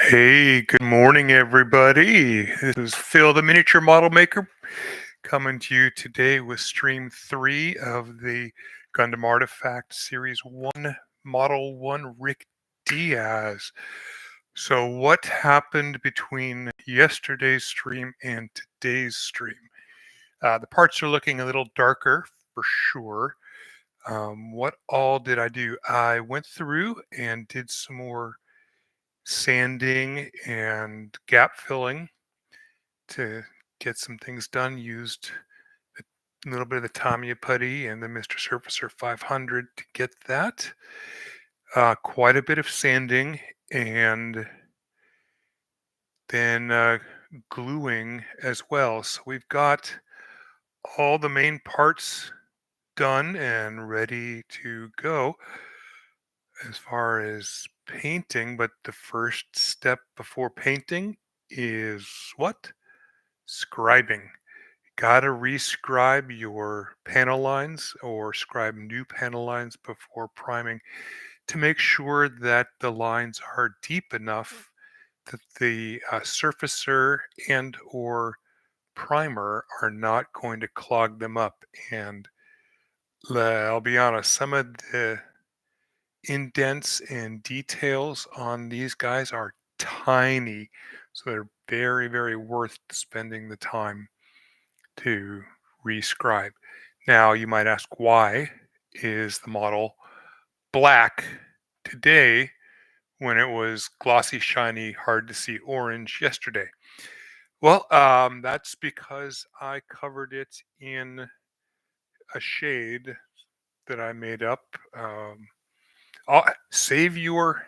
Hey, good morning, everybody. This is Phil, the miniature model maker, coming to you today with stream 3 of the Gundam Artifact Series 1, Model 1 Rick Diaz. So, what happened between yesterday's stream and today's stream? The parts are looking a little darker for sure. What all did I do? I went through and did some more sanding and gap filling to get some things done. Used a little bit of the Tamiya putty and the Mr. Surfacer 500 to get that. Quite a bit of sanding and then gluing as well. So we've got all the main parts done and ready to go as far as painting. But the first step before painting is what? Scribing. Gotta rescribe your panel lines or scribe new panel lines before priming to make sure that the lines are deep enough that the surfacer and or primer are not going to clog them up. And I'll be honest, some of the indents and details on these guys are tiny, so they're very, very worth spending the time to rescribe. Now, you might ask, why is the model black today when it was glossy, shiny, hard to see orange yesterday? Well, that's because I covered it in a shade that I made up. Save your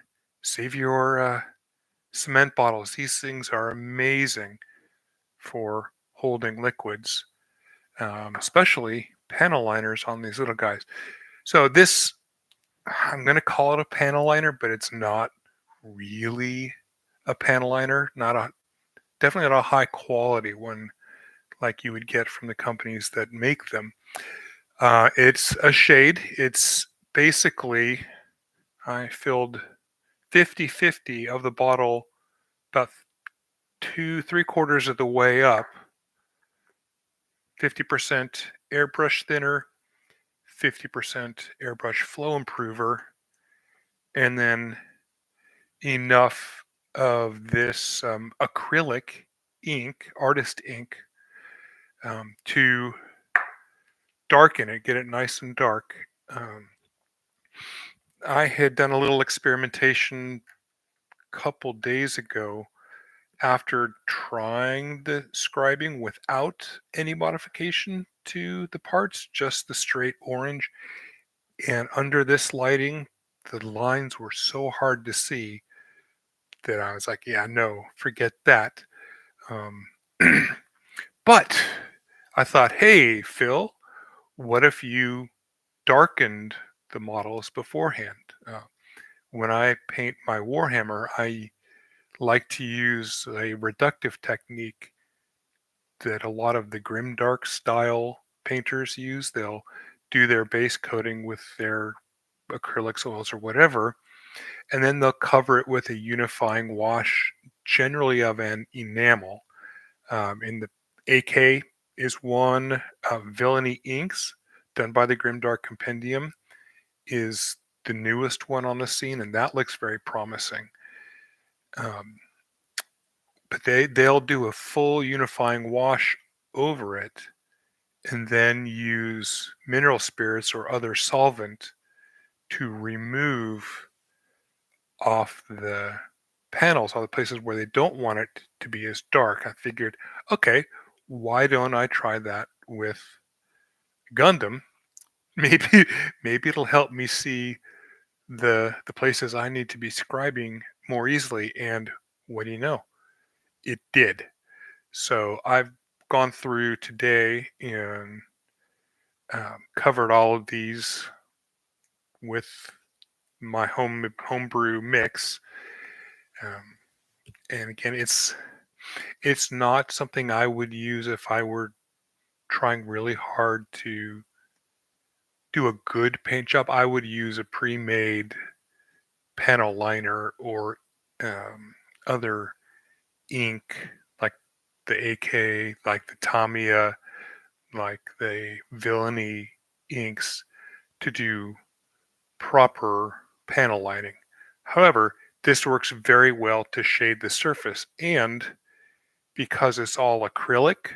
cement bottles. These things are amazing for holding liquids, especially panel liners on these little guys. So this, I'm going to call it a panel liner, but it's not really a panel liner. Definitely not a high quality one like you would get from the companies that make them. It's a shade. It's basically, I filled 50-50 of the bottle about three quarters of the way up. 50% airbrush thinner, 50% airbrush flow improver, and then enough of this acrylic ink, artist ink, to darken it, get it nice and dark. I had done a little experimentation a couple days ago after trying the scribing without any modification to the parts, just the straight orange. And under this lighting, the lines were so hard to see that I was like, yeah, no, forget that. Um, but I thought, hey, Phil, what if you darkened the models beforehand? When I paint my Warhammer, I like to use a reductive technique that a lot of the grimdark style painters use. They'll do their base coating with their acrylics, oils, or whatever, and then they'll cover it with a unifying wash, generally of an enamel. In the AK is one. Villainy Inks, done by the Grimdark Compendium, is the newest one on the scene, and that looks very promising. Um, but they'll do a full unifying wash over it, and then use mineral spirits or other solvent to remove off the panels, all the places where they don't want it to be as dark. I figured, okay, why don't I try that with Gundam? Maybe maybe it'll help me see the places I need to be scribing more easily. And what do you know? It did. So I've gone through today and covered all of these with my homebrew mix. Um, and again, it's not something I would use if I were trying really hard to do a good paint job. I would use a pre-made panel liner or other ink, like the AK, like the Tamiya, like the Villainy inks, to do proper panel lining. However, this works very well to shade the surface, and because it's all acrylic,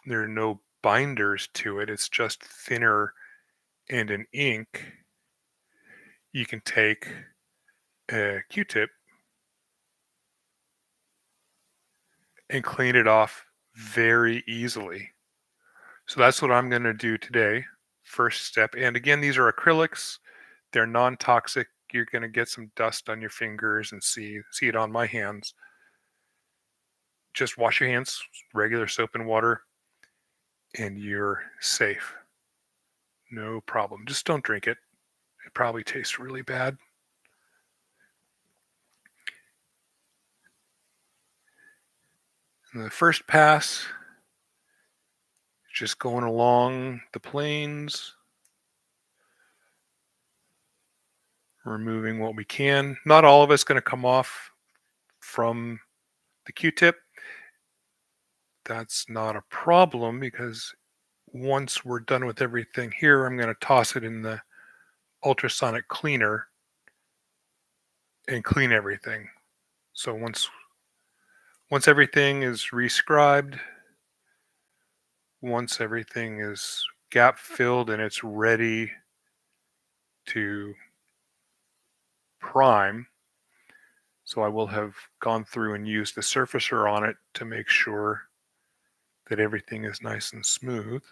there are no binders to it. It's just thinner and an ink. You can take a Q-tip and clean it off very easily. So that's what I'm going to do today. First step. And again, these are acrylics. They're non-toxic. You're going to get some dust on your fingers and see it on my hands. Just wash your hands, regular soap and water, and you're safe. No problem. Just don't drink it. It probably tastes really bad. And the first pass, just going along the planes, removing what we can. Not all of it's going to come off from the Q-tip. That's not a problem, because once we're done with everything here, I'm going to toss it in the ultrasonic cleaner and clean everything. So once everything is rescribed, once everything is gap filled and it's ready to prime, so I will have gone through and used the surfacer on it to make sure that everything is nice and smooth.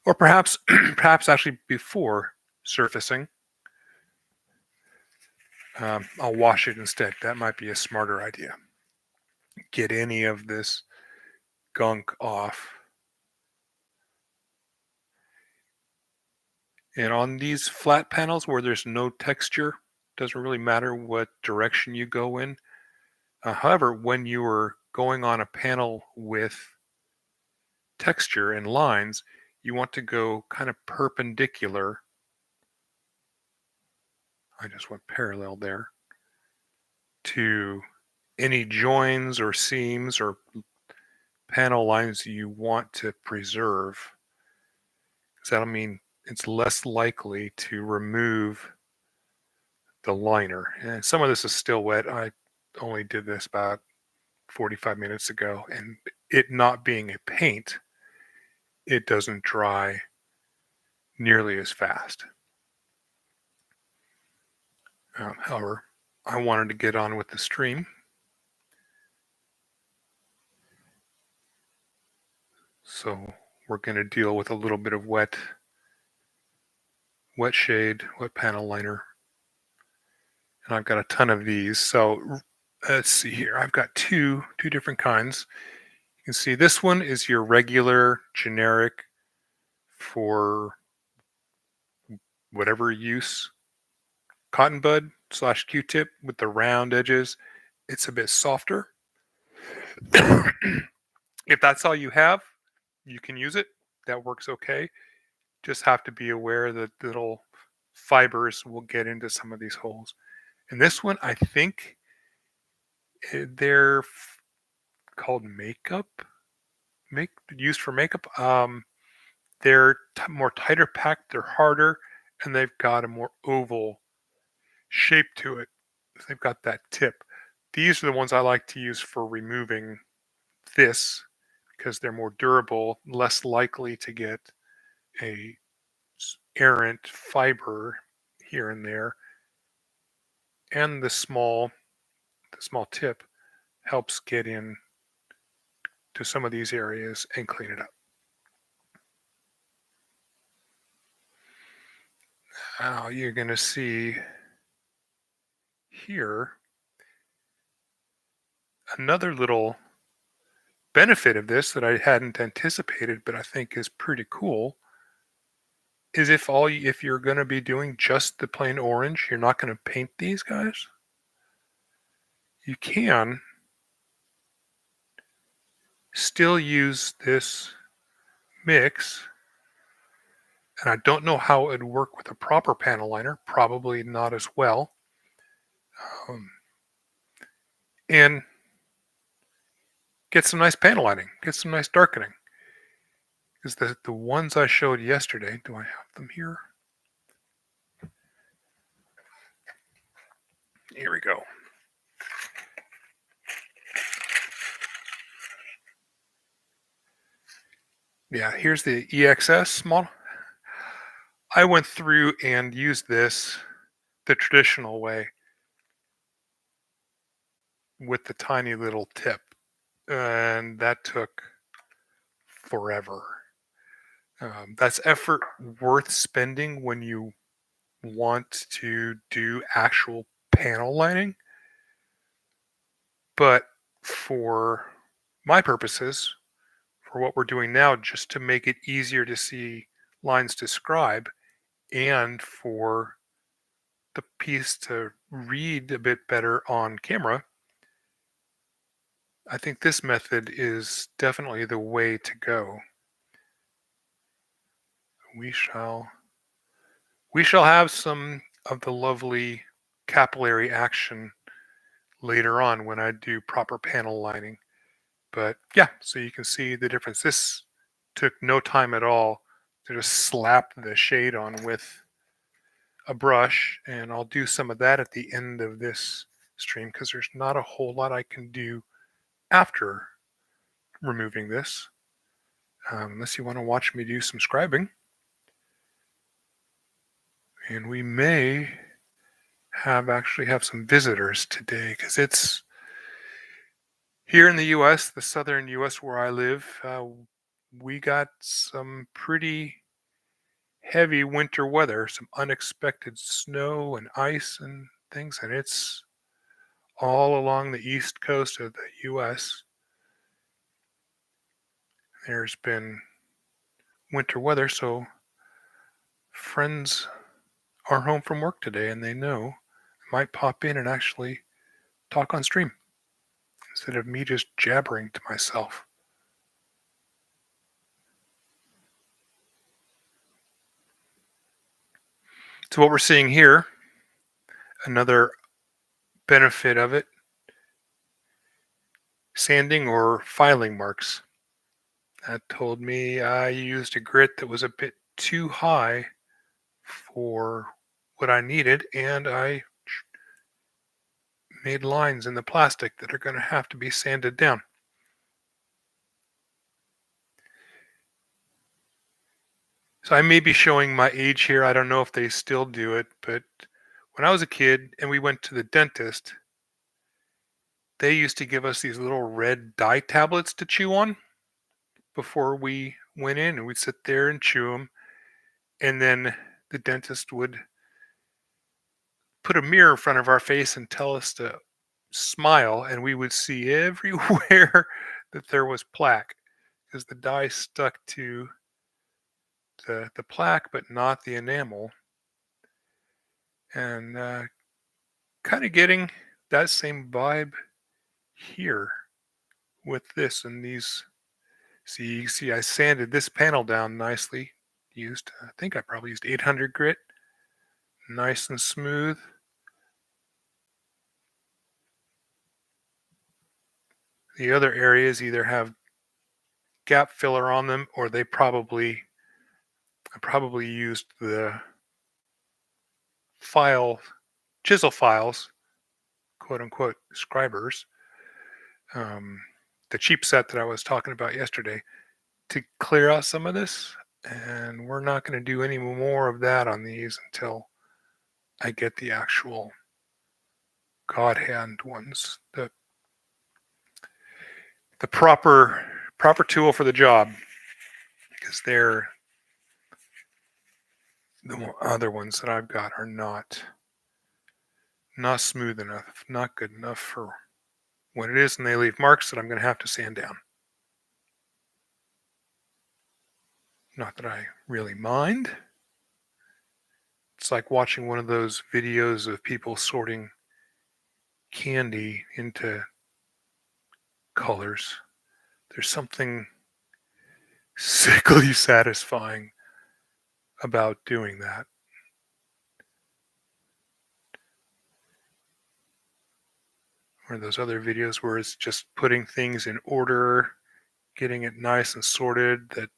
Or perhaps actually before surfacing, I'll wash it instead. That might be a smarter idea. Get any of this gunk off. And on these flat panels where there's no texture, doesn't really matter what direction you go in. However, when you are going on a panel with texture and lines, you want to go kind of perpendicular. I just went parallel there to any joins or seams or panel lines you want to preserve. So that'll mean it's less likely to remove the liner. And some of this is still wet. I only did this about 45 minutes ago, and it not being a paint, it doesn't dry nearly as fast. However, I wanted to get on with the stream. So we're going to deal with a little bit of wet shade, wet panel liner. And I've got a ton of these. So let's see here. I've got two different kinds. You can see this one is your regular generic for whatever use cotton bud / Q-tip with the round edges. It's a bit softer. If that's all you have, you can use it. That works okay. Just have to be aware that little fibers will get into some of these holes. And this one, I think they're called used for makeup. They're more tighter packed, they're harder, and they've got a more oval shape to it. They've got that tip. These are the ones I like to use for removing this, because they're more durable, less likely to get a errant fiber here and there. And the small tip helps get in to some of these areas and clean it up. Now you're going to see here another little benefit of this that I hadn't anticipated, but I think is pretty cool, is if you're going to be doing just the plain orange, you're not going to paint these guys, you can still use this mix. And I don't know how it would work with a proper panel liner, probably not as well. and get some nice panel lighting, get some nice darkening. Because the ones I showed yesterday, do I have them here? Here we go. Yeah, here's the EXS model. I went through and used this the traditional way with the tiny little tip, and that took forever. That's effort worth spending when you want to do actual panel lighting. But for my purposes, for what we're doing now, just to make it easier to see lines to scribe and for the piece to read a bit better on camera, I think this method is definitely the way to go. We shall have some of the lovely capillary action later on when I do proper panel lining. But yeah, so you can see the difference. This took no time at all to just slap the shade on with a brush, and I'll do some of that at the end of this stream because there's not a whole lot I can do after removing this, unless you want to watch me do some scribing. And we may actually have some visitors today because it's here in the U.S., the southern U.S. where I live. We got some pretty heavy winter weather, some unexpected snow and ice and things, and it's all along the east coast of the U.S. There's been winter weather, so friends are home from work today and they know I might pop in and actually talk on stream instead of me just jabbering to myself. So what we're seeing here, another benefit of it, sanding or filing marks. That told me I used a grit that was a bit too high for what I needed, and I made lines in the plastic that are going to have to be sanded down. So I may be showing my age here. I don't know if they still do it, but when I was a kid and we went to the dentist, they used to give us these little red dye tablets to chew on before we went in, and we'd sit there and chew them. And then the dentist would put a mirror in front of our face and tell us to smile, and we would see everywhere that there was plaque because the dye stuck to the plaque but not the enamel. And kind of getting that same vibe here with this and these. See, you see I sanded this panel down nicely. I think I probably used 800 grit. Nice and smooth. The other areas either have gap filler on them or I probably used the chisel files, quote unquote, scribers, the cheap set that I was talking about yesterday, to clear out some of this. And we're not going to do any more of that on these until I get the actual God hand ones, the proper tool for the job, because the other ones that I've got are not smooth enough, not good enough for what it is, and they leave marks that I'm going to have to sand down. Not that I really mind. It's like watching one of those videos of people sorting candy into colors. There's something sickly satisfying about doing that. Or those other videos where it's just putting things in order, getting it nice and sorted, that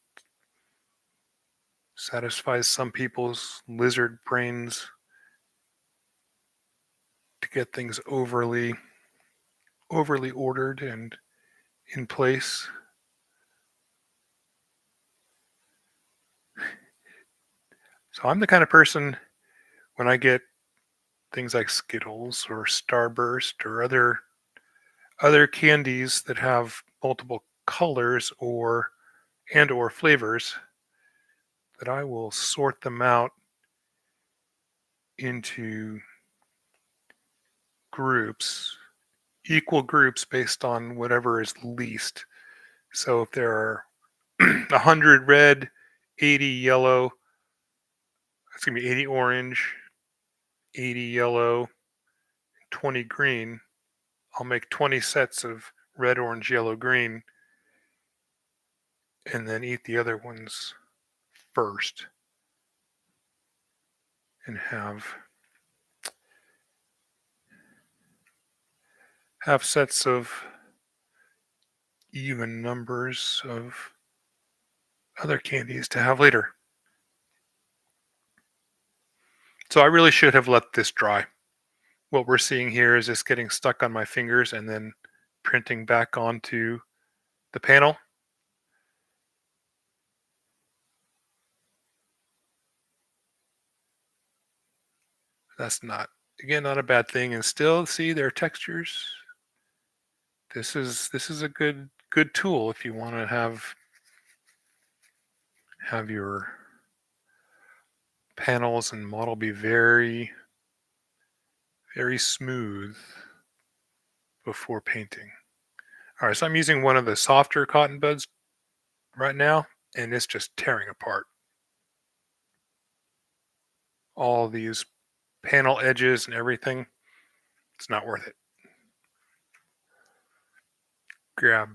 satisfies some people's lizard brains to get things overly ordered and in place. So I'm the kind of person, when I get things like Skittles or Starburst or other candies that have multiple colors or flavors, that I will sort them out into groups, equal groups based on whatever is least. So if there are 100 red, 80 yellow, it's going to be 80 orange, 80 yellow, 20 green. I'll make 20 sets of red, orange, yellow, green, and then eat the other ones first and have sets of even numbers of other candies to have later. So I really should have let this dry. What we're seeing here is just getting stuck on my fingers and then printing back onto the panel. That's not, again, not a bad thing. And still, see, their textures. This is a good tool if you want to have your panels and model be very smooth before painting. All right, so I'm using one of the softer cotton buds right now, and it's just tearing apart all these panel edges and everything. It's not worth it. Grab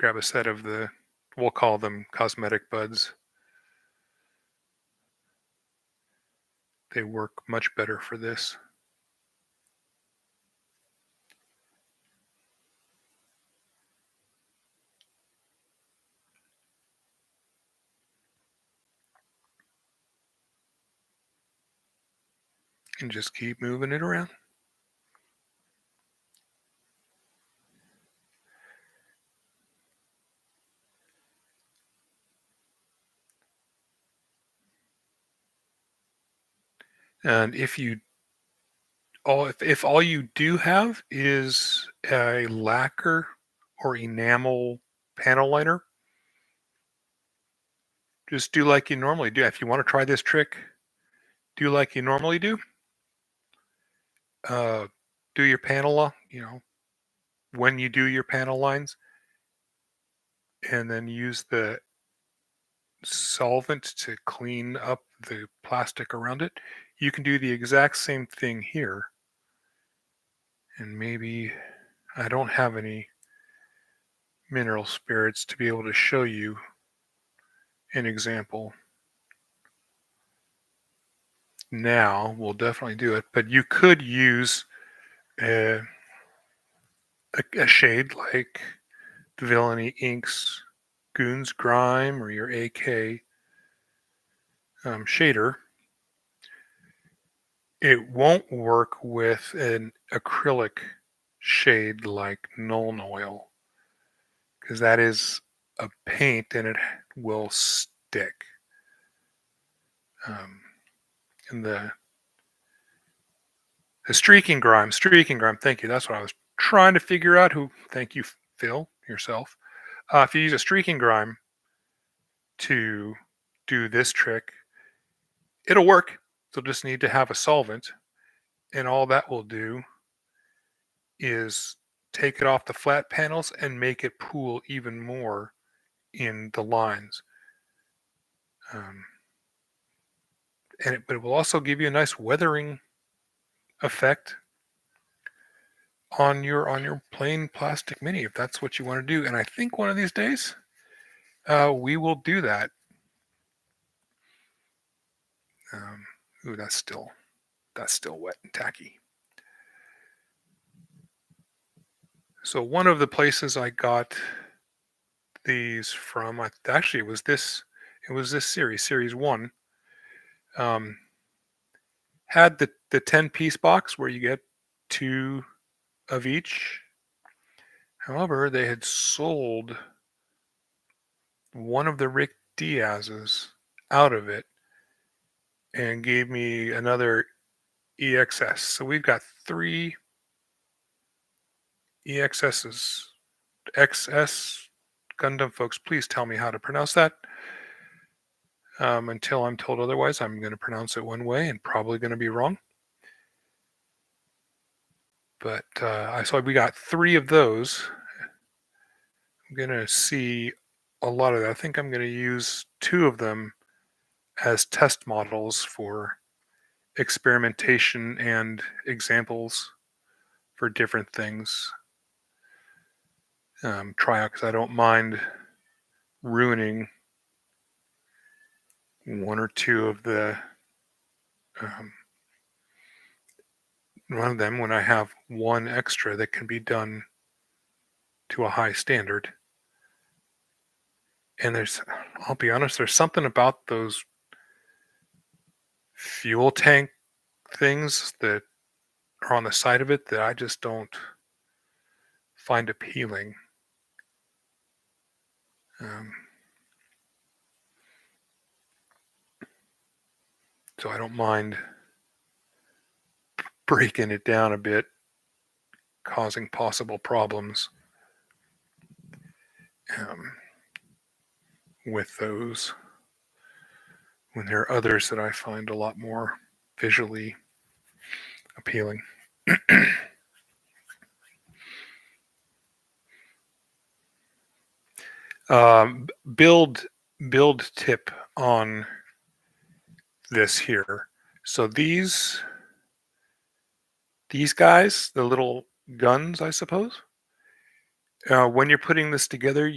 a set of we'll call them cosmetic buds. They work much better for this. And just keep moving it around. And if all you do have is a lacquer or enamel panel liner, just do like you normally do. If you want to try this trick, do like you normally do. Do your panel, when you do your panel lines, and then use the solvent to clean up the plastic around it. You can do the exact same thing here. And maybe I don't have any mineral spirits to be able to show you an example. Now we'll definitely do it, but you could use a shade like Villainy Inks Goons Grime or your AK shader. It won't work with an acrylic shade like Nuln Oil because that is a paint and it will stick. And the streaking grime, thank you. That's what I was trying to figure out. Thank you, Phil, yourself. If you use a streaking grime to do this trick, it'll work. You'll just need to have a solvent, and all that will do is take it off the flat panels and make it pool even more in the lines. But it will also give you a nice weathering effect on your plain plastic mini if that's what you want to do. And I think one of these days we will do that. Ooh, that's still wet and tacky. So one of the places I got these from, actually it was this series one, um, had the 10-piece box where you get two of each. However, they had sold one of the Rick Diaz's out of it and gave me another EXS. So we've got three EXSs. XS Gundam, folks, please tell me how to pronounce that. Until I'm told otherwise, I'm going to pronounce it one way and probably going to be wrong. But I saw we got three of those. I'm going to see a lot of that. I think I'm going to use two of them as test models for experimentation and examples for different things. Try out, because I don't mind ruining one or two of the um, one of them when I have one extra that can be done to a high standard. And I'll be honest, there's something about those fuel tank things that are on the side of it that I just don't find appealing. Um, so I don't mind breaking it down a bit, causing possible problems um, with those, when there are others that I find a lot more visually appealing. um, build build tip on this here. So these guys, the little guns, I suppose. When you're putting this together,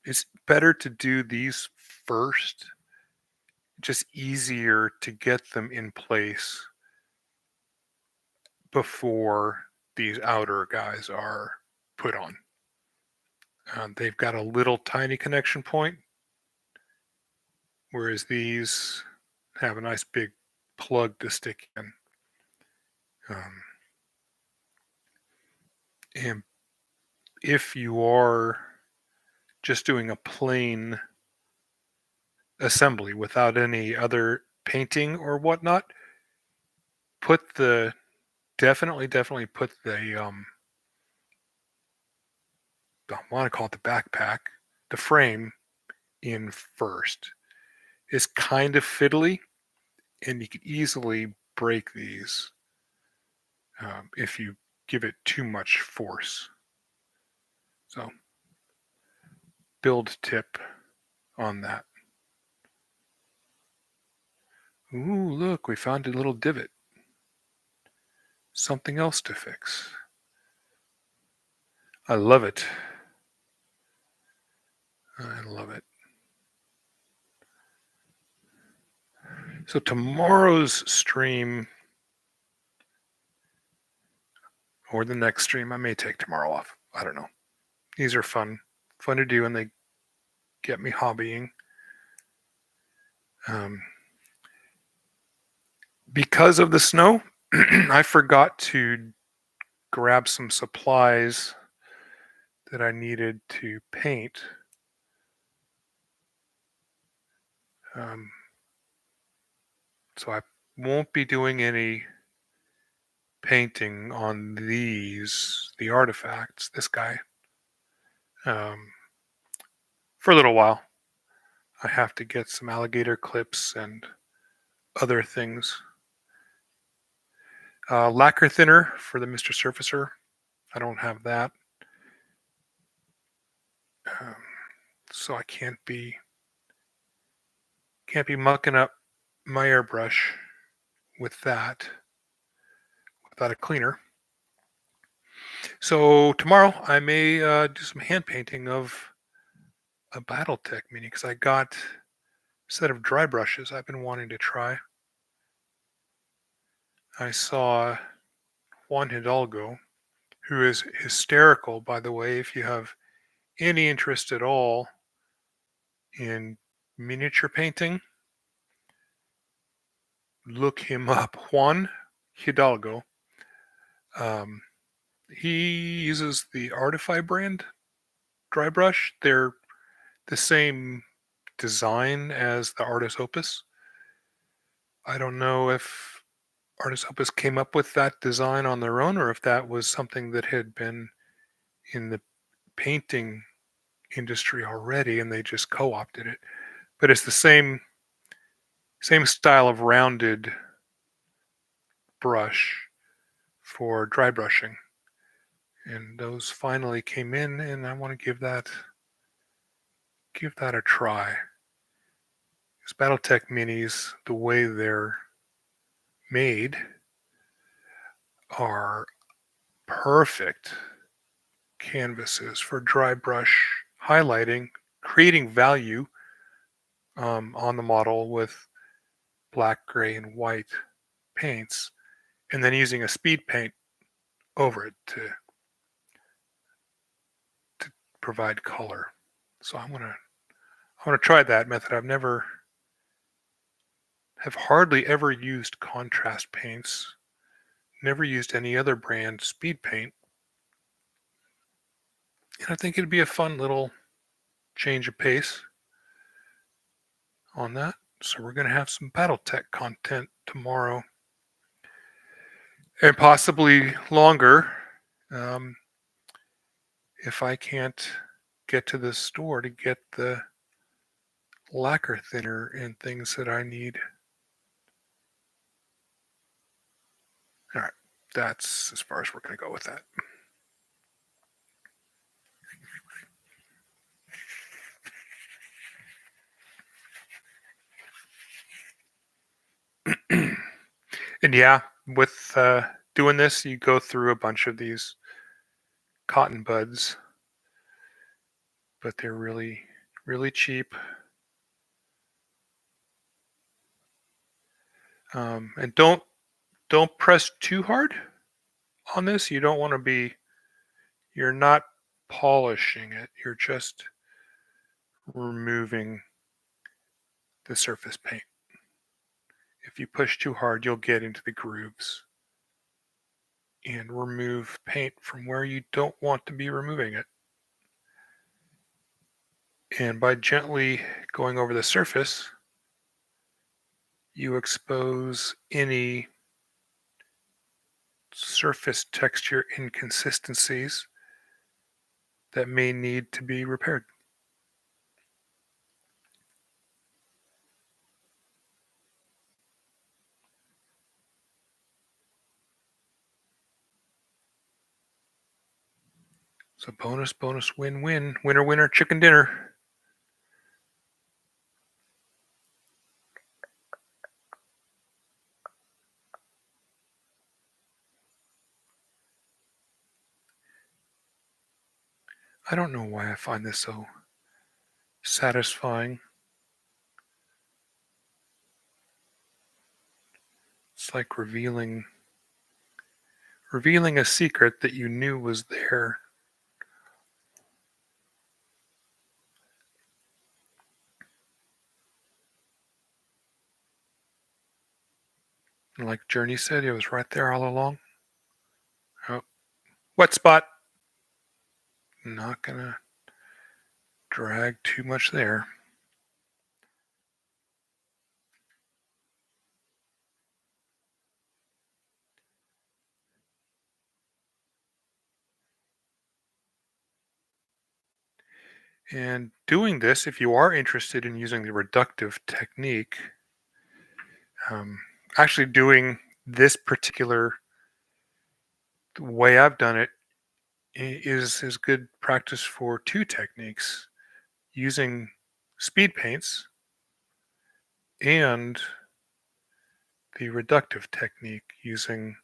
it's better to do these first. Just easier to get them in place before these outer guys are put on. They've got a little tiny connection point, whereas these have a nice big plug to stick in. And if you are just doing a plain assembly without any other painting or whatnot, put the definitely put I want to call it the backpack, the frame in first. It's kind of fiddly, and you could easily break these if you give it too much force. So, build tip on that. Ooh, look, we found a little divot. Something else to fix. I love it. I love it. So tomorrow's stream, or the next stream, I may take tomorrow off. I don't know. These are fun to do, and they get me hobbying. Because of the snow, I forgot to grab some supplies that I needed to paint. So I won't be doing any painting on the artifacts, this guy, for a little while. I have to get some alligator clips and other things. Lacquer thinner for the Mr. Surfacer. I don't have that. So I can't be mucking up my airbrush with that without a cleaner. So tomorrow I may do some hand painting of a BattleTech Mini, because I got a set of dry brushes I've been wanting to try. I saw Juan Hidalgo, who is hysterical, by the way. If you have any interest at all in miniature painting, look him up. Juan Hidalgo. Um, he uses the Artify brand dry brush. They're the same design as the Artis Opus. I don't know if Artis Opus came up with that design on their own or if that was something that had been in the painting industry already and they just co-opted it. But it's the same style of rounded brush for dry brushing. And those finally came in and I want to give that a try. These Battletech minis, the way they're made, are perfect canvases for dry brush highlighting, creating value on the model with black, gray, and white paints, and then using a speed paint over it to provide color. So I want to try that method. Have hardly ever used contrast paints. Never used any other brand speed paint. And I think it'd be a fun little change of pace on that. So we're going to have some Battletech content tomorrow. And possibly longer um, if I can't get to the store to get the lacquer thinner and things that I need. All right, that's as far as we're going to go with that. And yeah, with doing this, you go through a bunch of these cotton buds, but they're really, really cheap. And don't press too hard on this. You don't want to be. You're not polishing it. You're just removing the surface paint. If you push too hard, you'll get into the grooves and remove paint from where you don't want to be removing it. And by gently going over the surface, you expose any surface texture inconsistencies that may need to be repaired. So bonus, win-win, winner, winner, chicken dinner. I don't know why I find this so satisfying. It's like revealing a secret that you knew was there. And like Journey said, it was right there all along. Oh, wet spot. Not gonna drag too much there. And doing this, if you are interested in using the reductive technique, actually doing this particular way I've done it is good practice for two techniques, using speed paints and the reductive technique using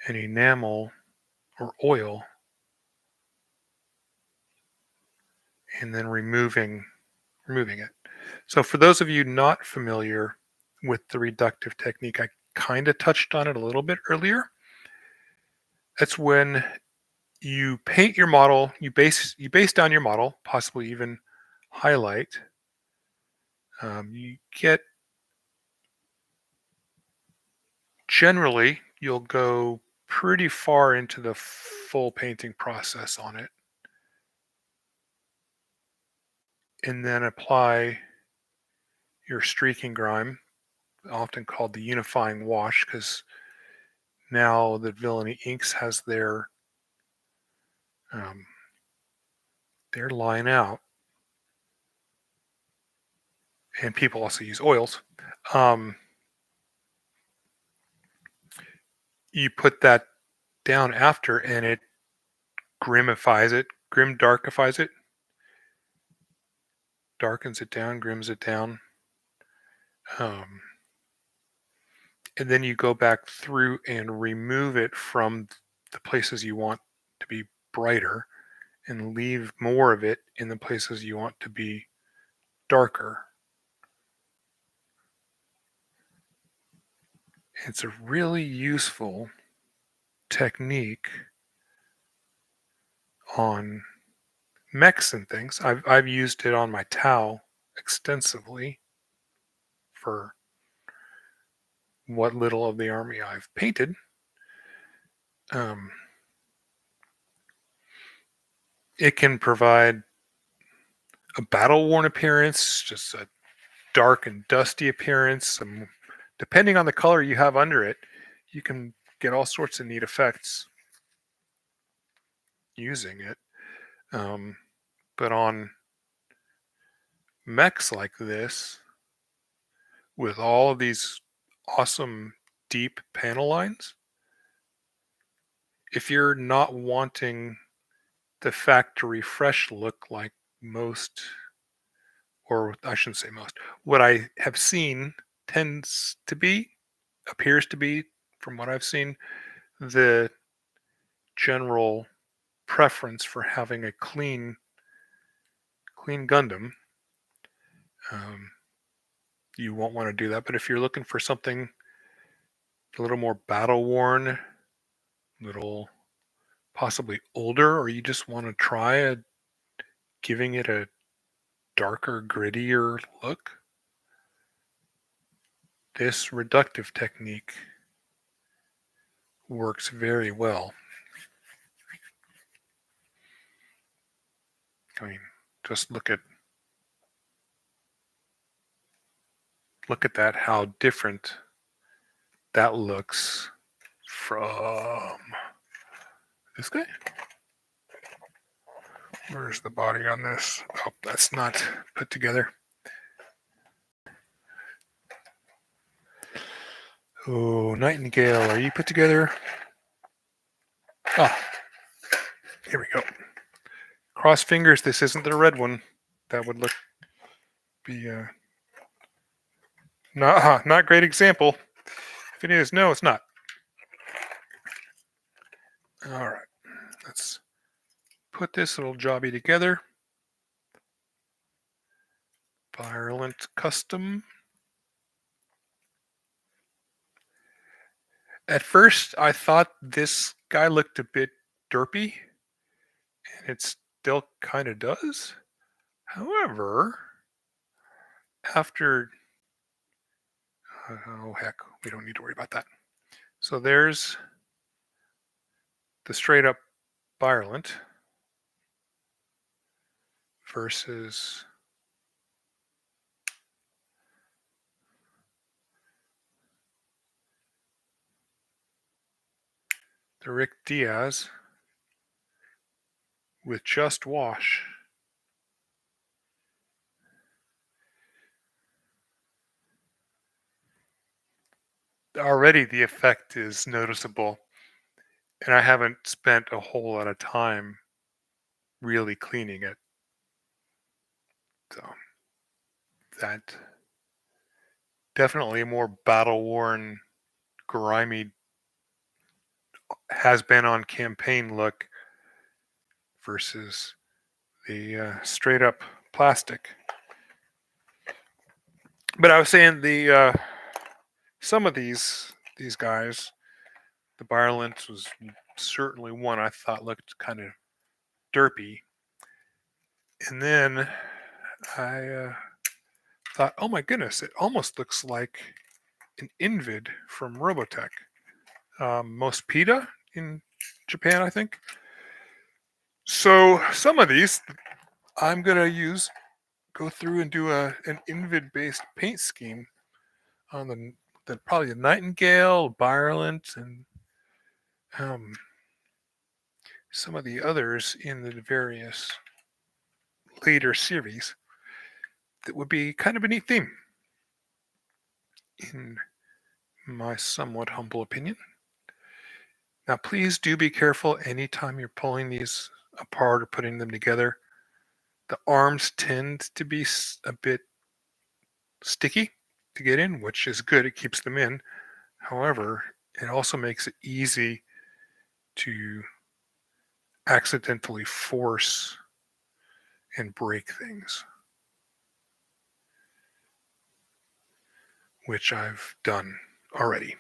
an enamel or oil and then removing it. So for those of you not familiar with the reductive technique, I kind of touched on it a little bit earlier. That's when you paint your model, you base down your model, possibly even highlight. You get generally you'll go pretty far into the full painting process on it, and then apply your streaking grime, often called the unifying wash, because now that Villainy Inks has um, their line out, and people also use oils. Um, you put that down after, and it grim darkifies it, darkens it down, grims it down. Um, and then you go back through and remove it from the places you want to be brighter and leave more of it in the places you want to be darker. It's a really useful technique on mechs and things. I've used it on my Tau extensively for what little of the army I've painted. It can provide a battle-worn appearance, just a dark and dusty appearance. Depending on the color you have under it, you can get all sorts of neat effects using it. But on mechs like this, with all of these awesome deep panel lines, if you're not wanting the factory fresh look like most, or I shouldn't say most, what I have seen appears to be, from what I've seen, the general preference for having a clean Gundam. You won't want to do that. But if you're looking for something a little more battle worn, a little possibly older, or you just want to try giving it a darker, grittier look, this reductive technique works very well. I mean, just look at that, how different that looks from this guy. Where's the body on this? Oh, that's not put together. Oh, Nightingale, are you put together? Ah, here we go. Cross fingers, this isn't the red one. That would be not great example. If it is, no, it's not. All right, let's put this little jobby together. Violent Custom. At first, I thought this guy looked a bit derpy, and it still kind of does. However, after... oh, heck, we don't need to worry about that. So there's the straight up violent versus the Rick Diaz with just wash. Already the effect is noticeable, and I haven't spent a whole lot of time really cleaning it. So that definitely a more battle-worn, grimy, has been on campaign look versus the straight up plastic. But I was saying some of these guys, the violence was certainly one I thought looked kind of derpy. And then I thought, oh my goodness, it almost looks like an Invid from Robotech. Mospita in Japan, I think. So some of these I'm going to go through and do an Invid-based paint scheme on probably the Nightingale, Virulent, and um, some of the others in the various later series. That would be kind of a neat theme, in my somewhat humble opinion. Now, please do be careful anytime you're pulling these apart or putting them together. The arms tend to be a bit sticky to get in, which is good. It keeps them in. However, it also makes it easy to accidentally force and break things, which I've done already.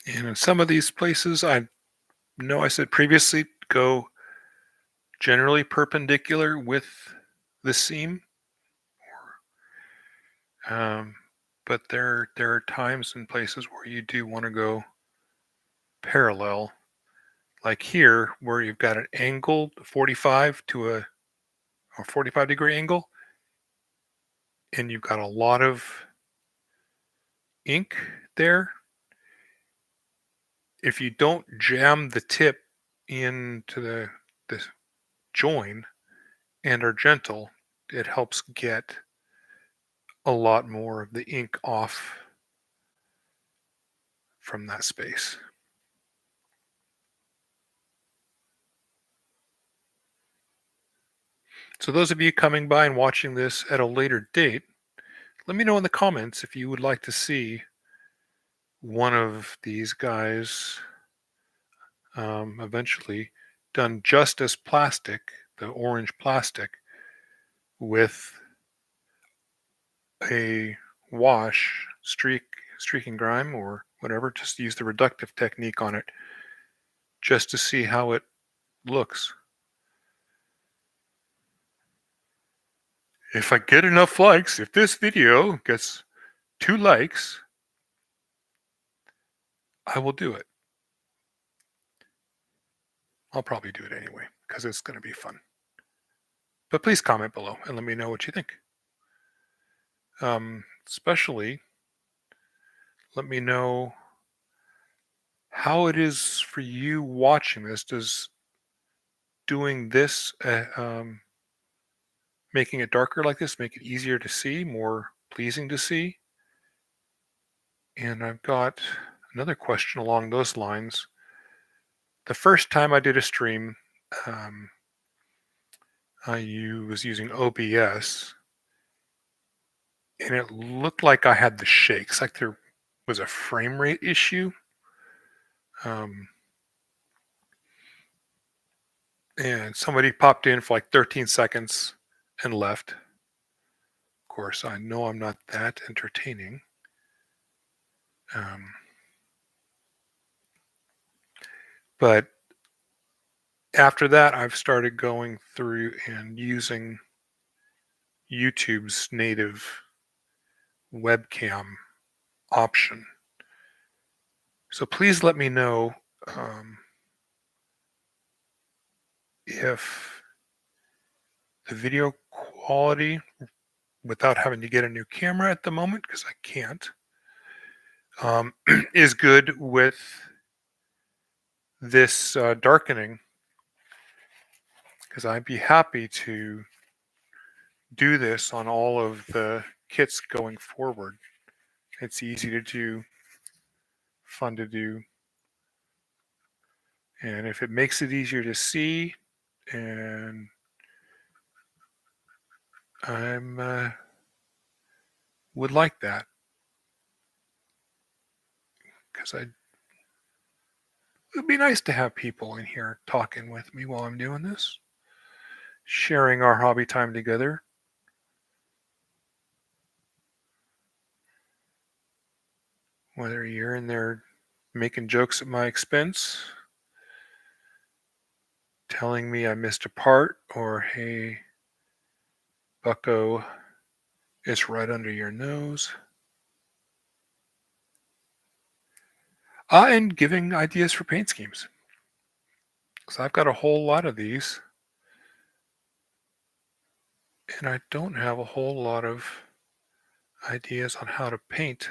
And in some of these places, I know I said previously, go generally perpendicular with the seam. Um, but there are times and places where you do want to go parallel, like here where you've got an angled 45 to a 45-degree angle, and you've got a lot of ink there. If you don't jam the tip into the join and are gentle, it helps get a lot more of the ink off from that space. So those of you coming by and watching this at a later date, let me know in the comments if you would like to see one of these guys eventually done just as plastic, the orange plastic, with a wash, streak and grime, or whatever. Just use the reductive technique on it just to see how it looks. If I get enough likes, if this video gets 2 likes, I will do it. I'll probably do it anyway because it's going to be fun. But please comment below and let me know what you think. Especially, let me know how it is for you watching this. Does doing this, making it darker like this, make it easier to see, more pleasing to see? And I've got another question along those lines. The first time I did a stream, I was using OBS, and it looked like I had the shakes, like there was a frame rate issue. And somebody popped in for like 13 seconds and left. Of course, I know I'm not that entertaining. But after that, I've started going through and using YouTube's native webcam option. So please let me know if the video quality, without having to get a new camera at the moment, because I can't, is good with this darkening, because I'd be happy to do this on all of the kits going forward. It's easy to do, fun to do, and if it makes it easier to see, and I'm would like that, because It'd be nice to have people in here talking with me while I'm doing this, sharing our hobby time together. Whether you're in there making jokes at my expense, telling me I missed a part, or hey, bucko, it's right under your nose. And giving ideas for paint schemes. Because I've got a whole lot of these, and I don't have a whole lot of ideas on how to paint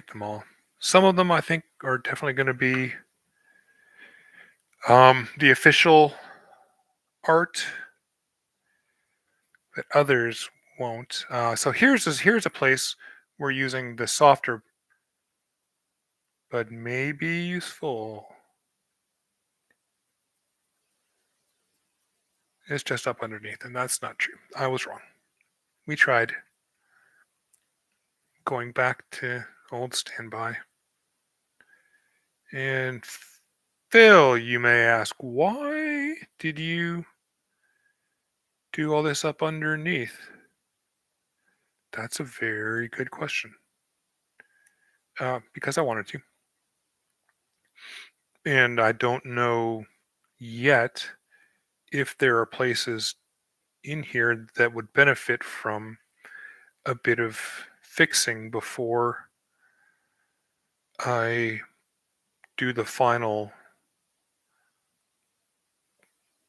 them all. Some of them I think are definitely going to be the official art, but others won't. So here's a place we're using the softer but maybe useful. It's just up underneath, and that's not true. I was wrong. We tried going back to old standby. And Phil, you may ask, why did you do all this up underneath? That's a very good question. Because I wanted to. And I don't know yet if there are places in here that would benefit from a bit of fixing before I do the final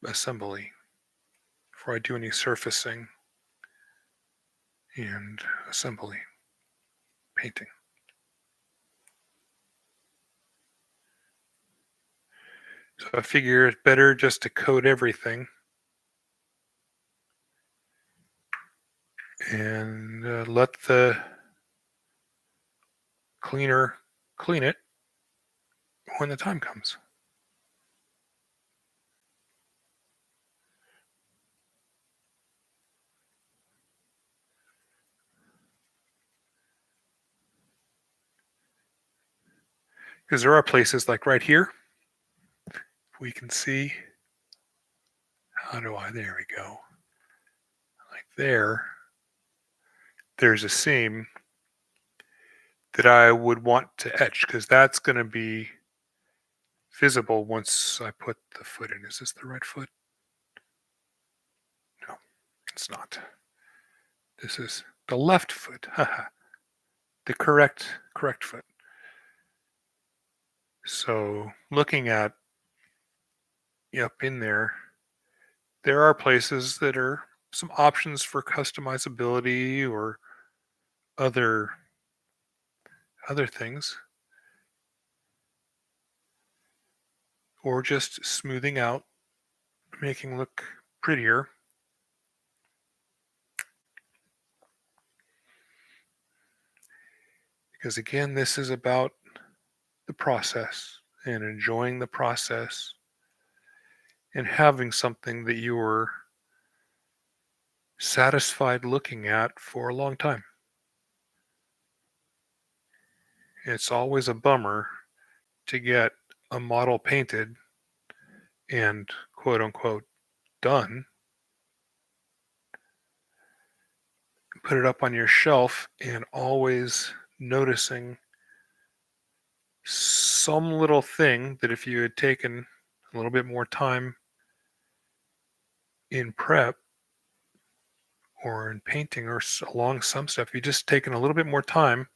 assembly, before I do any surfacing and assembly, painting. So I figure it's better just to coat everything and let the cleaner clean it when the time comes. Because there are places like right here, we can see, there we go. Like there's a seam that I would want to etch because that's going to be visible once I put the foot in. Is this the right foot? No, it's not. This is the left foot. The correct foot. So looking at up in there are places that are some options for customizability or other things, or just smoothing out, making look prettier. Because again, this is about the process and enjoying the process and having something that you were satisfied looking at for a long time. It's always a bummer to get a model painted and quote unquote done, put it up on your shelf, and always noticing some little thing that if you had taken a little bit more time in prep or in painting or along some stuff, you just taken a little bit more time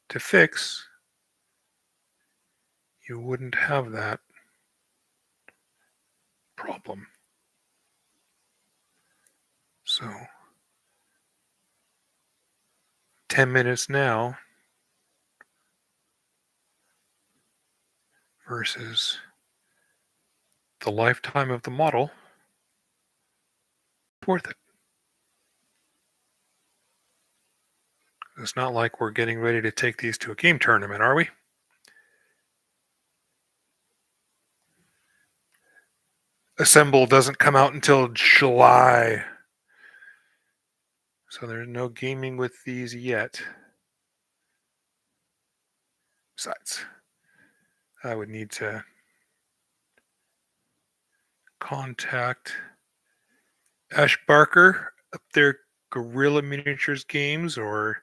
to fix, you wouldn't have that problem. So 10 minutes now versus the lifetime of the model, worth it. It's not like we're getting ready to take these to a game tournament, are we? Assemble doesn't come out until July. So there's no gaming with these yet. websites. I would need to contact Ash Barker up there, Gorilla Miniatures Games, or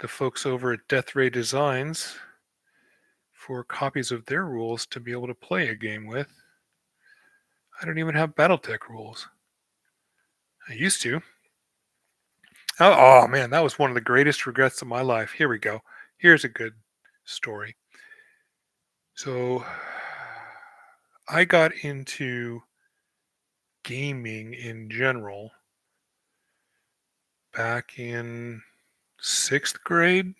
the folks over at Death Ray Designs for copies of their rules to be able to play a game with. I don't even have Battletech rules. I used to. Oh man, that was one of the greatest regrets of my life. Here we go. Here's a good story. So I got into gaming in general back in 6th grade,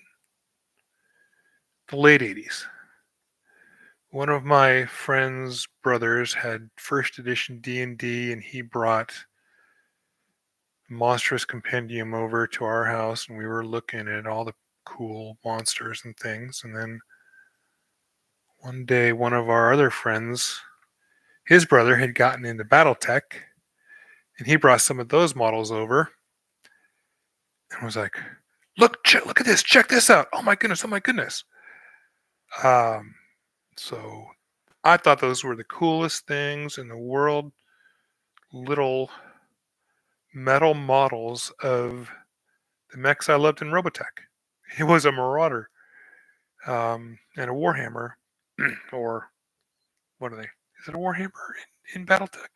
the late 80s. One of my friend's brothers had first edition D&D, and he brought Monstrous Compendium over to our house, and we were looking at all the cool monsters and things. And then one day, one of our other friends, his brother, had gotten into Battletech, and he brought some of those models over and was like, look at this, check this out. Oh my goodness, oh my goodness. So I thought those were the coolest things in the world. Little metal models of the mechs I loved in Robotech. It was a Marauder, and a Warhammer, or what are they? Is it a Warhammer in BattleTech?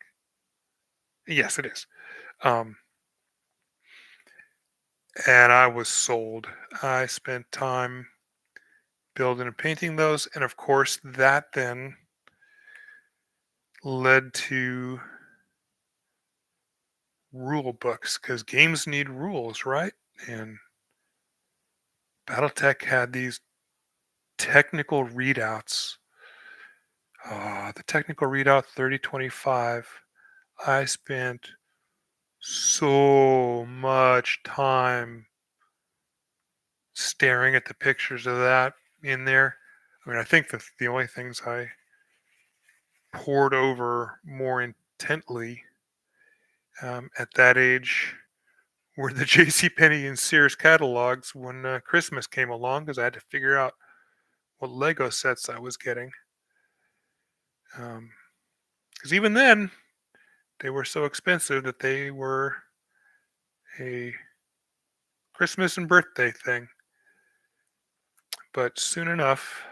Yes, it is. Um, and I was sold. I spent time building and painting those, and of course, that then led to rule books because games need rules, right? And BattleTech had these technical readouts. The technical readout 3025. I spent so much time staring at the pictures of that in there. I mean, I think that the only things I pored over more intently at that age were the J.C. Penney and Sears catalogs when Christmas came along, because I had to figure out what Lego sets I was getting. Because even then, they were so expensive that they were a Christmas and birthday thing. But soon enough,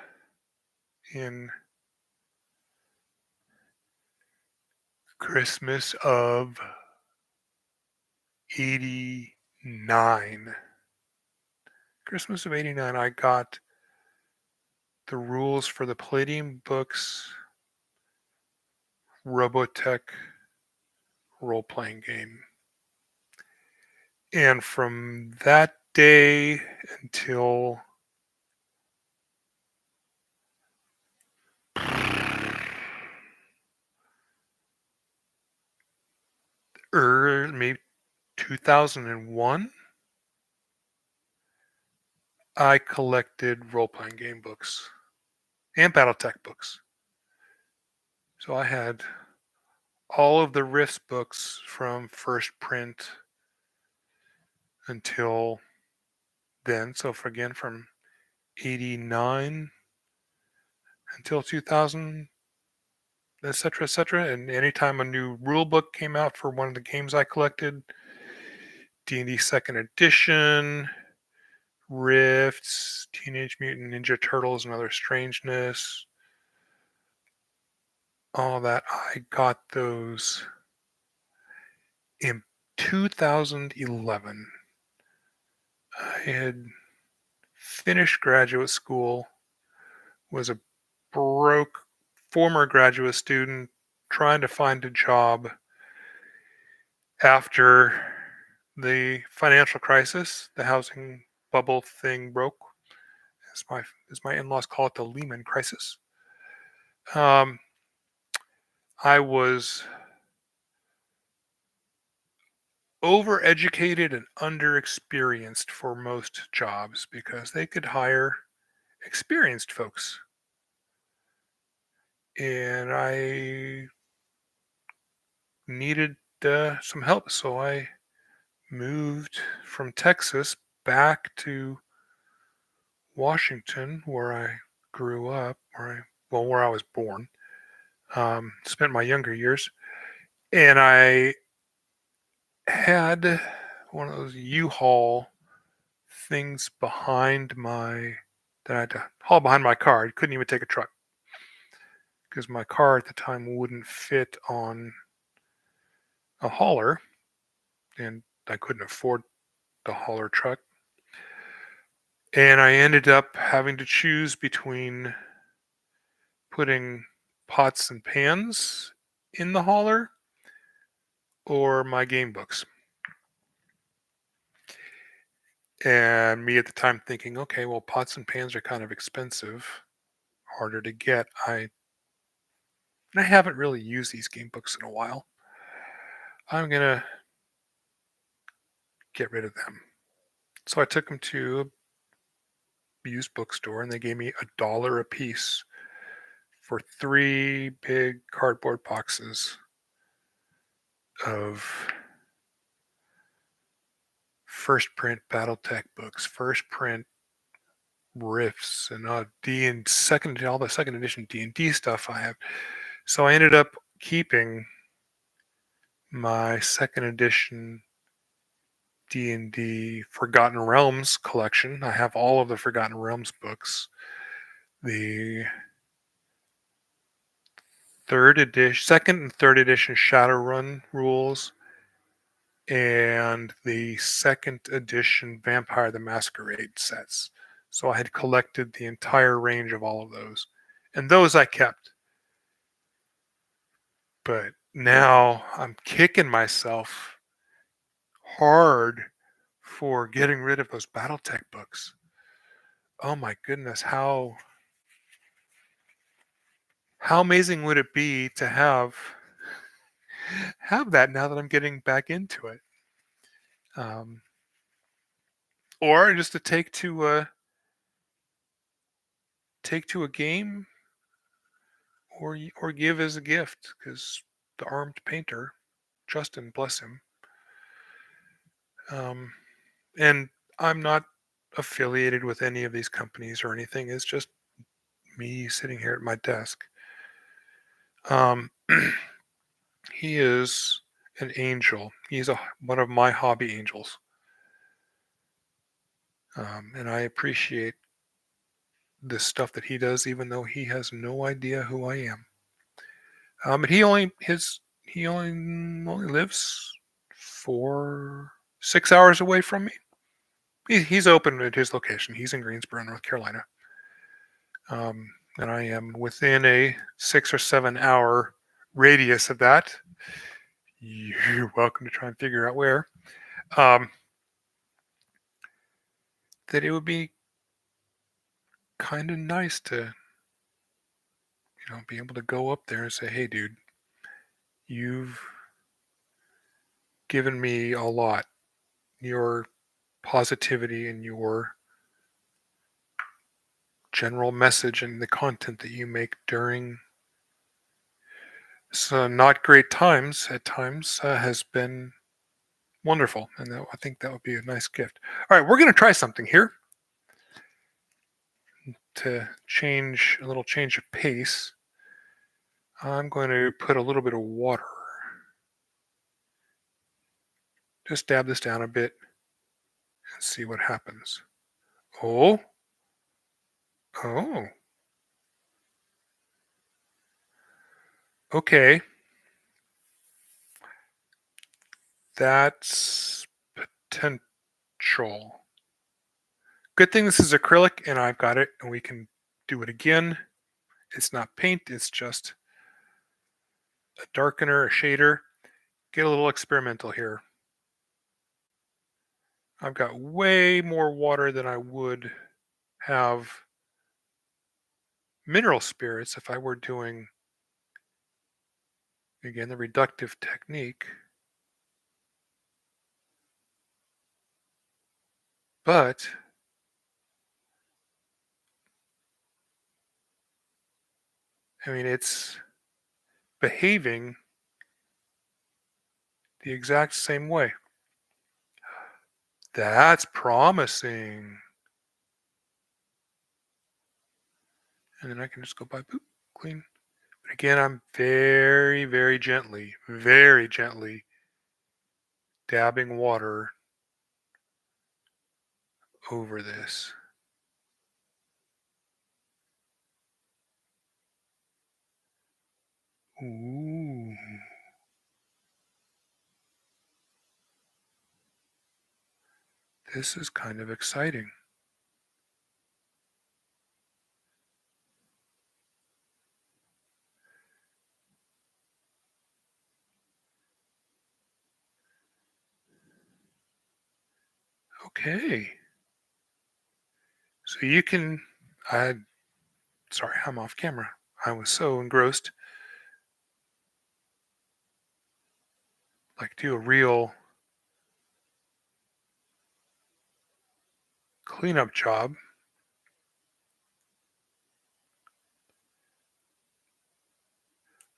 in Christmas of 89, Christmas of 89, I got the rules for the Palladium Books Robotech role-playing game. And from that day until maybe 2001, I collected role-playing game books and Battletech books. So I had all of the Rifts books from first print until then. So from 89 until 2000, etc., etc. And anytime a new rule book came out for one of the games I collected, D&D Second Edition, Rifts, Teenage Mutant Ninja Turtles and Other Strangeness, all that, I got those in 2011. I had finished graduate school, was a broke former graduate student trying to find a job after the financial crisis, the housing bubble thing broke, as my in-laws call it, the Lehman crisis. I was overeducated and underexperienced for most jobs because they could hire experienced folks. And I needed some help, so I moved from Texas back to Washington, where I grew up, where I was born, spent my younger years, and I had one of those U-Haul things behind my that I had to haul behind my car. I couldn't even take a truck because my car at the time wouldn't fit on a hauler, and I couldn't afford the hauler truck. And I ended up having to choose between putting pots and pans in the hauler or my game books. And me at the time thinking, okay, well, pots and pans are kind of expensive, harder to get. I haven't really used these game books in a while. I'm gonna get rid of them. So I took them to a used bookstore, and they gave me $1 a piece for 3 big cardboard boxes of first print BattleTech books, first print riffs, and D and second all the second edition D&D stuff I have. So I ended up keeping my second edition D&D Forgotten Realms collection. I have all of the Forgotten Realms books. The second and third edition Shadowrun rules, and the second edition Vampire the Masquerade sets. So I had collected the entire range of all of those. And those I kept. But now I'm kicking myself hard for getting rid of those Battletech books. Oh my goodness, how amazing would it be to have that now that I'm getting back into it? Um, or just to take to a game, or give as a gift, because the armed painter, Justin, bless him, um, and I'm not affiliated with any of these companies or anything. It's just me sitting here at my desk. Um, he is an angel. He's one of my hobby angels, and I appreciate the stuff that he does, even though he has no idea who I am. But he only lives 6 hours away from me. He's open at his location. He's in Greensboro, North Carolina, and I am within a 6 or 7 hour radius of that. You're welcome to try and figure out where. Um, that it would be kind of nice to, be able to go up there and say, "Hey, dude, you've given me a lot. Your positivity and your general message and the content that you make during some not great times at times has been wonderful." And I think that would be a nice gift. All right, we're going to try something here to change a little change of pace. I'm going to put a little bit of water. Just dab this down a bit and see what happens. Oh, oh, okay. That's potential. Good thing this is acrylic and I've got it, and we can do it again. It's not paint, it's just a darkener, a shader. Get a little experimental here. I've got way more water than I would have mineral spirits if I were doing, again, the reductive technique. But I mean, it's behaving the exact same way. That's promising. And then I can just go by, boop, clean. But again, I'm very gently dabbing water over this. Ooh, this is kind of exciting. Okay. So you can, I, sorry, I'm off camera. I was so engrossed. Like do a real cleanup job.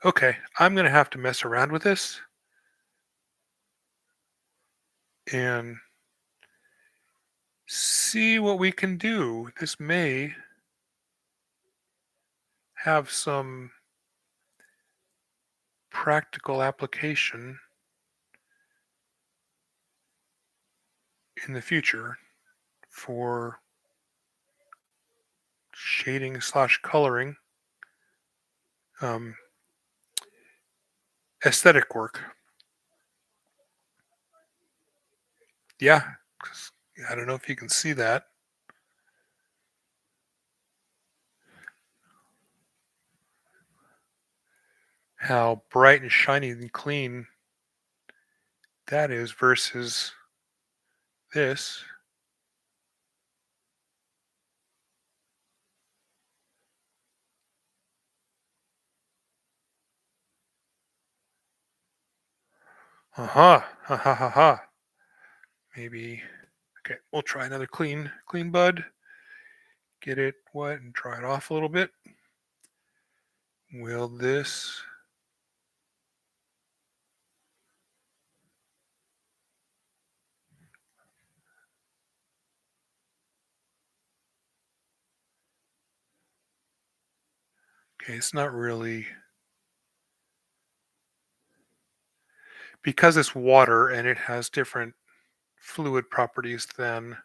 Okay, I'm going to have to mess around with this and see what we can do. This may have some practical application in the future for shading slash coloring, um, aesthetic work. Yeah, 'cause I don't know if you can see that. How bright and shiny and clean that is versus this. Uh-huh. Ha ha ha ha. Maybe okay, we'll try another clean bud. Get it wet and dry it off a little bit. Will this okay, it's not really because it's water and it has different fluid properties than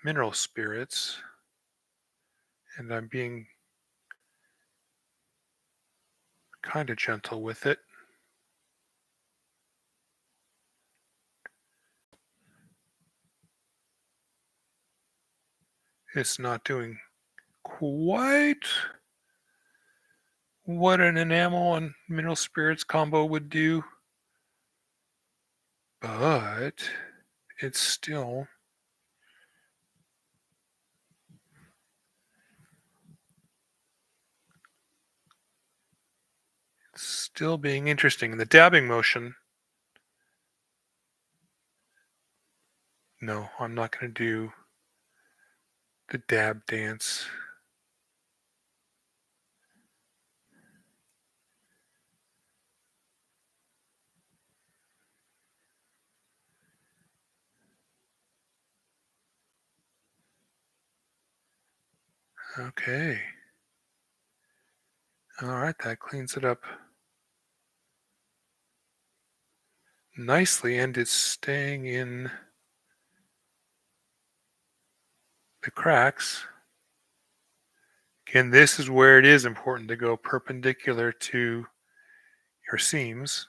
mineral spirits, and I'm being kind of gentle with it. It's not doing quite what an enamel and mineral spirits combo would do, but it's still being interesting. And the dabbing motion, no, I'm not going to do the dab dance. Okay. All right, that cleans it up nicely, and it's staying in the cracks. Again, this is where it is important to go perpendicular to your seams.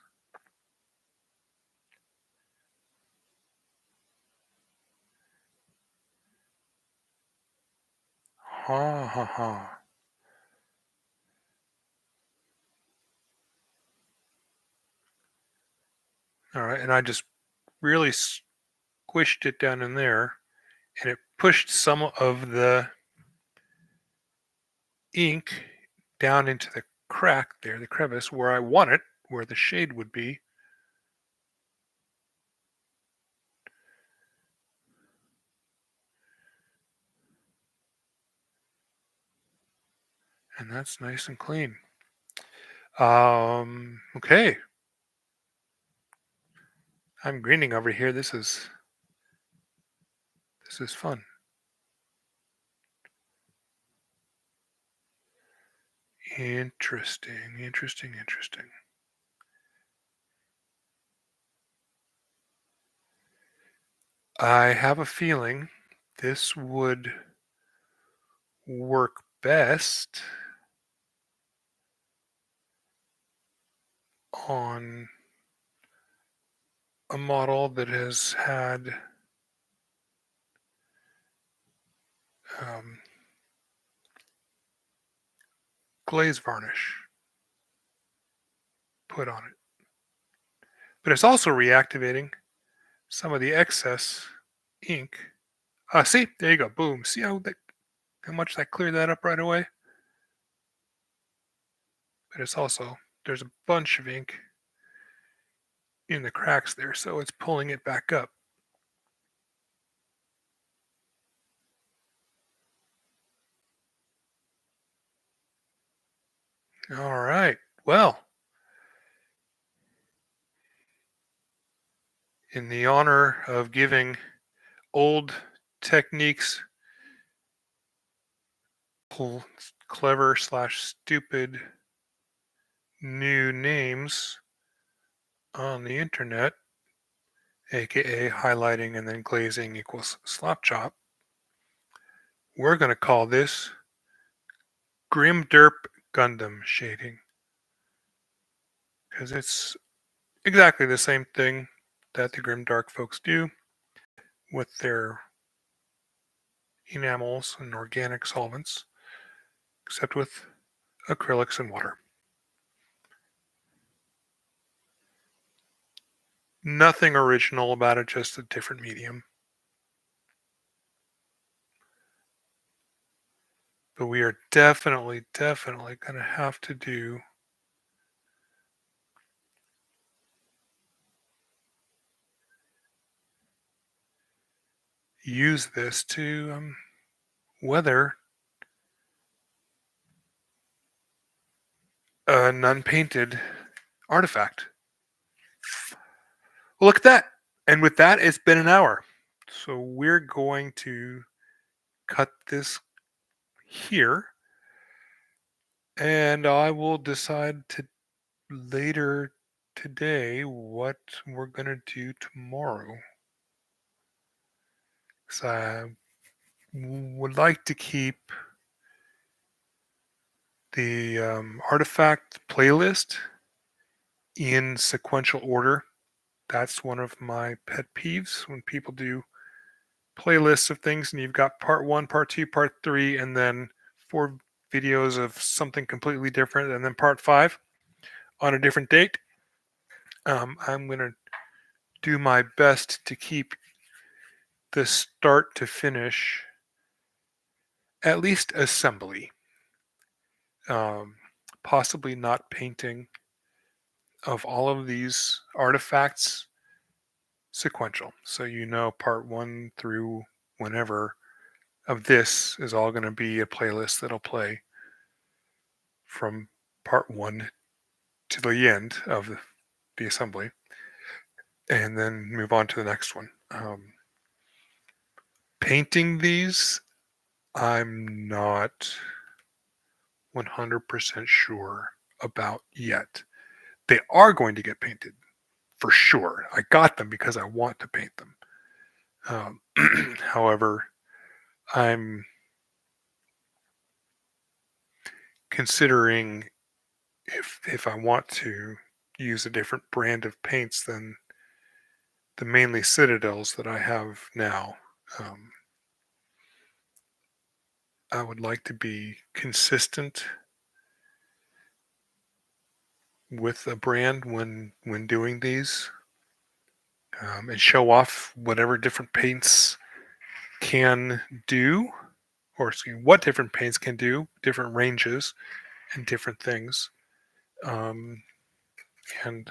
Ha ha ha. All right, and I just really squished it down in there, and it pushed some of the ink down into the crack there, the crevice, where I want it, where the shade would be. And that's nice and clean. Okay. I'm greening over here. This is fun. Interesting, interesting, interesting. I have a feeling this would work best on a model that has had um, glaze varnish put on it. But it's also reactivating some of the excess ink. See, there you go. Boom. See how much that cleared that up right away? But it's also, there's a bunch of ink in the cracks there, so it's pulling it back up. All right. Well, in the honor of giving old techniques clever slash stupid new names on the internet, aka highlighting and then glazing equals slap chop, we're going to call this Grim Derp Gundam shading because it's exactly the same thing that the Grim Dark folks do with their enamels and organic solvents, except with acrylics and water. Nothing original about it, just a different medium. But we are definitely going to have to use this to weather an unpainted artifact. Well, look at that. And with that, it's been an hour. So we're going to cut this here. And I will decide to later today what we're going to do tomorrow. Because I would like to keep the artifact playlist in sequential order. That's one of my pet peeves when people do playlists of things and you've got part one, part two, part three, and then 4 videos of something completely different, and then part 5 on a different date. I'm going to do my best to keep the start to finish, at least assembly, um, possibly not painting of all of these artifacts sequential. So you know part 1 through whenever of this is all going to be a playlist that'll play from part 1 to the end of the assembly and then move on to the next one. Painting these, I'm not 100% sure about yet. They are going to get painted for sure. I got them because I want to paint them. However, I'm considering if I want to use a different brand of paints than the mainly Citadels that I have now. I would like to be consistent with a brand when doing these, and show off whatever different paints can do, or excuse me, what different paints can do, different ranges and different things. Um, and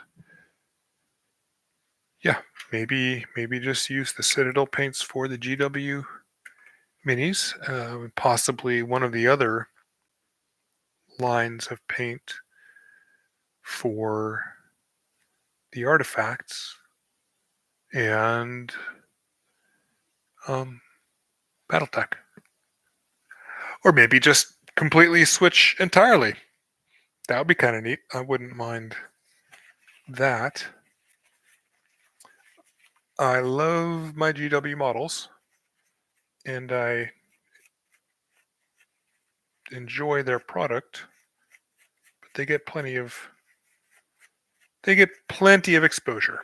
yeah, maybe just use the Citadel paints for the GW minis, possibly one of the other lines of paint for the artifacts, and BattleTech. Or maybe just completely switch entirely That would be kind of neat. I wouldn't mind that. I love my GW models, and I enjoy their product, but they get plenty of exposure,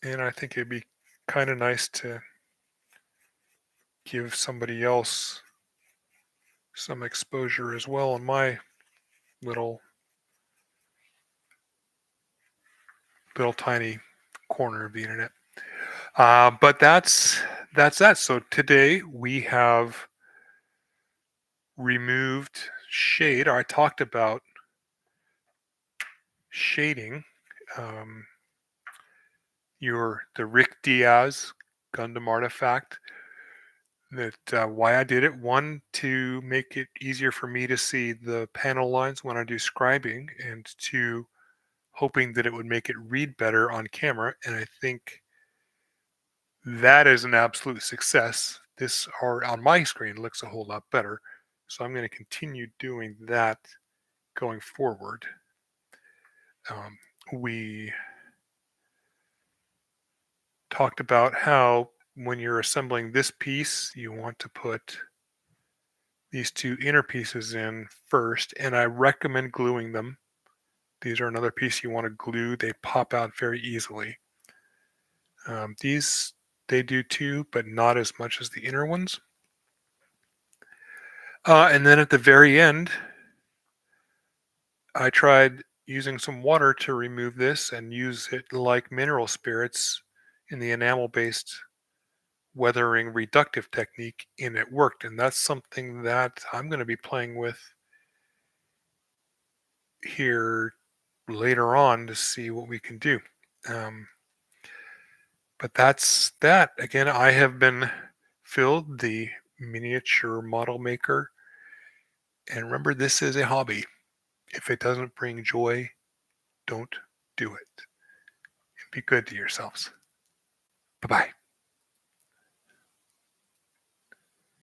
and I think it'd be kind of nice to give somebody else some exposure as well in my little little tiny corner of the internet. But that's that. So today we have removed shade. I talked about shading. Um, the Rick Diaz Gundam Artifact. That why I did it. One, to make it easier for me to see the panel lines when I do scribing, and two, hoping that it would make it read better on camera. And I think that is an absolute success. This art on my screen looks a whole lot better. So I'm going to continue doing that going forward. We talked about how when you're assembling this piece, you want to put these two inner pieces in first, and I recommend gluing them. These are another piece you want to glue. They pop out very easily. These, they do too, but not as much as the inner ones. And then at the very end, I tried using some water to remove this and use it like mineral spirits in the enamel-based weathering reductive technique, and it worked. And that's something that I'm going to be playing with here later on to see what we can do. Um, but that's that. Again, I have been Phil, the miniature model maker. And remember, this is a hobby. If it doesn't bring joy, don't do it. And be good to yourselves. Bye bye.